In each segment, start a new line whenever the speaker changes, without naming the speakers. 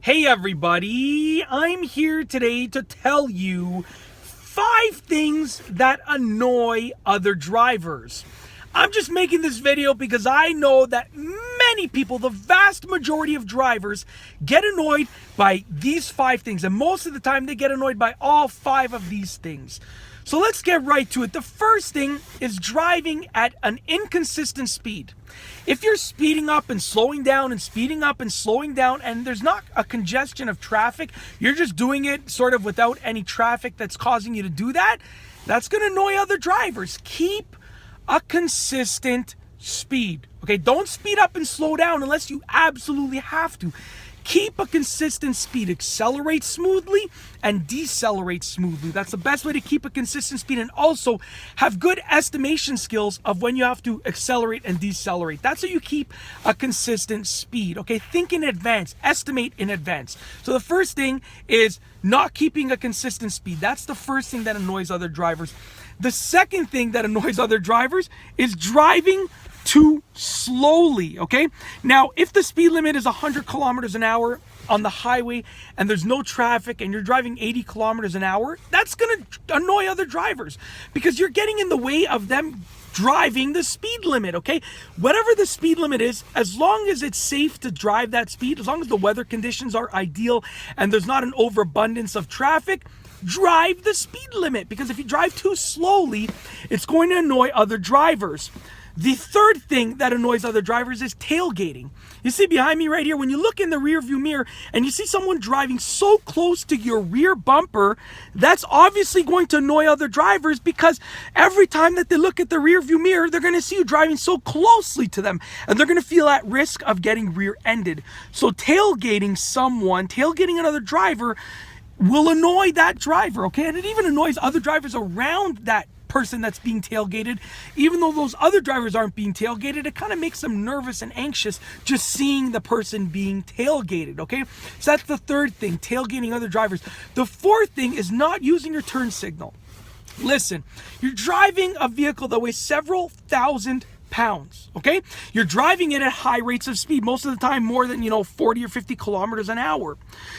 Hey everybody, I'm here today to tell you 5 things that annoy other drivers. I'm just making this video because I know that many people, the vast majority of drivers, get annoyed by these 5 things, and most of the time they get annoyed by all 5 of these things. So let's get right to it. The first thing is driving at an inconsistent speed. If you're speeding up and slowing down and speeding up and slowing down and there's not a congestion of traffic, you're just doing it sort of without any traffic that's causing you to do that, that's going to annoy other drivers. Keep a consistent speed. Okay, don't speed up and slow down unless you absolutely have to. Keep a consistent speed. Accelerate smoothly and decelerate smoothly. That's the best way to keep a consistent speed, and also have good estimation skills of when you have to accelerate and decelerate. That's how you keep a consistent speed. Okay, think in advance, estimate in advance. So the first thing is not keeping a consistent speed. That's the first thing that annoys other drivers. The second thing that annoys other drivers is driving too slowly. Okay, now if the speed limit is 100 kilometers an hour on the highway and there's no traffic and you're driving 80 kilometers an hour, that's going to annoy other drivers because you're getting in the way of them driving the speed limit. Okay, whatever the speed limit is, as long as it's safe to drive that speed, as long as the weather conditions are ideal and there's not an overabundance of traffic, drive the speed limit, because if you drive too slowly, it's going to annoy other drivers. The third thing that annoys other drivers is tailgating. You see behind me right here, when you look in the rear view mirror and you see someone driving so close to your rear bumper, that's obviously going to annoy other drivers, because every time that they look at the rear view mirror, they're going to see you driving so closely to them and they're going to feel at risk of getting rear-ended. So tailgating another driver will annoy that driver, okay? And it even annoys other drivers around that person that's being tailgated. Even though those other drivers aren't being tailgated, it kind of makes them nervous and anxious just seeing the person being tailgated, okay? So that's the third thing, tailgating other drivers. The fourth thing is not using your turn signal. Listen, you're driving a vehicle that weighs several thousand pounds, okay? You're driving it at high rates of speed, most of the time more than, 40 or 50 kilometers an hour.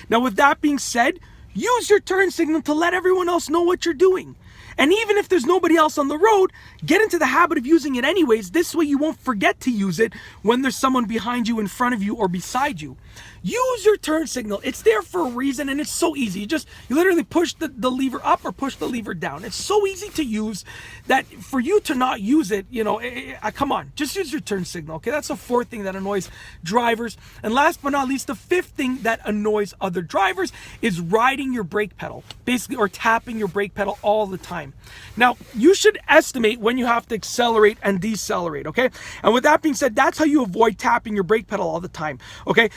Now, with that being said, use your turn signal to let everyone else know what you're doing. And even if there's nobody else on the road, get into the habit of using it anyways. This way you won't forget to use it when there's someone behind you, in front of you, or beside you. Use your turn signal. It's there for a reason, and it's so easy. You literally push the lever up or push the lever down. It's so easy to use that for you to not use it, come on, just use your turn signal, okay? That's the fourth thing that annoys drivers. And last but not least, the fifth thing that annoys other drivers is riding your brake pedal, basically, or tapping your brake pedal all the time. Now, you should estimate when you have to accelerate and decelerate, okay? And with that being said, that's how you avoid tapping your brake pedal all the time, okay?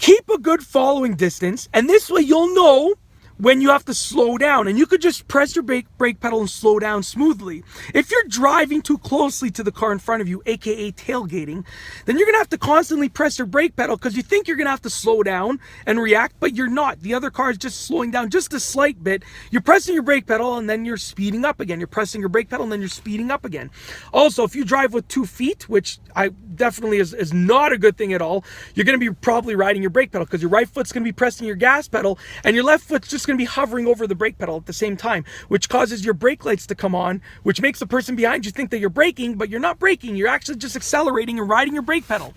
Keep a good following distance, and this way you'll know when you have to slow down, and you could just press your brake pedal and slow down smoothly. If you're driving too closely to the car in front of you, aka tailgating, then you're gonna have to constantly press your brake pedal because you think you're gonna have to slow down and react, but you're not. The other car is just slowing down just a slight bit. You're pressing your brake pedal and then you're speeding up again. You're pressing your brake pedal and then you're speeding up again. Also, if you drive with 2 feet, which I definitely is not a good thing at all, you're gonna be probably riding your brake pedal because your right foot's gonna be pressing your gas pedal and your left foot's just going to be hovering over the brake pedal at the same time, which causes your brake lights to come on, which makes the person behind you think that you're braking, but you're not braking. You're actually just accelerating and riding your brake pedal.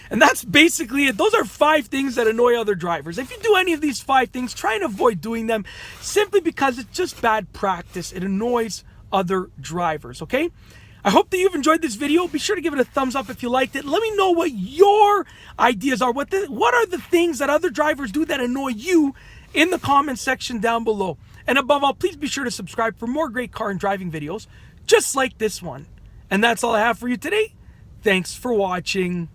And that's basically it. Those are 5 things that annoy other drivers. If you do any of these 5 things, try and avoid doing them, simply because it's just bad practice. It annoys other drivers, okay? I hope that you've enjoyed this video. Be sure to give it a thumbs up if you liked it. Let me know what your ideas are. What are the things that other drivers do that annoy you in the comment section down below. And above all, please be sure to subscribe for more great car and driving videos just like this one. And that's all I have for you today. Thanks for watching.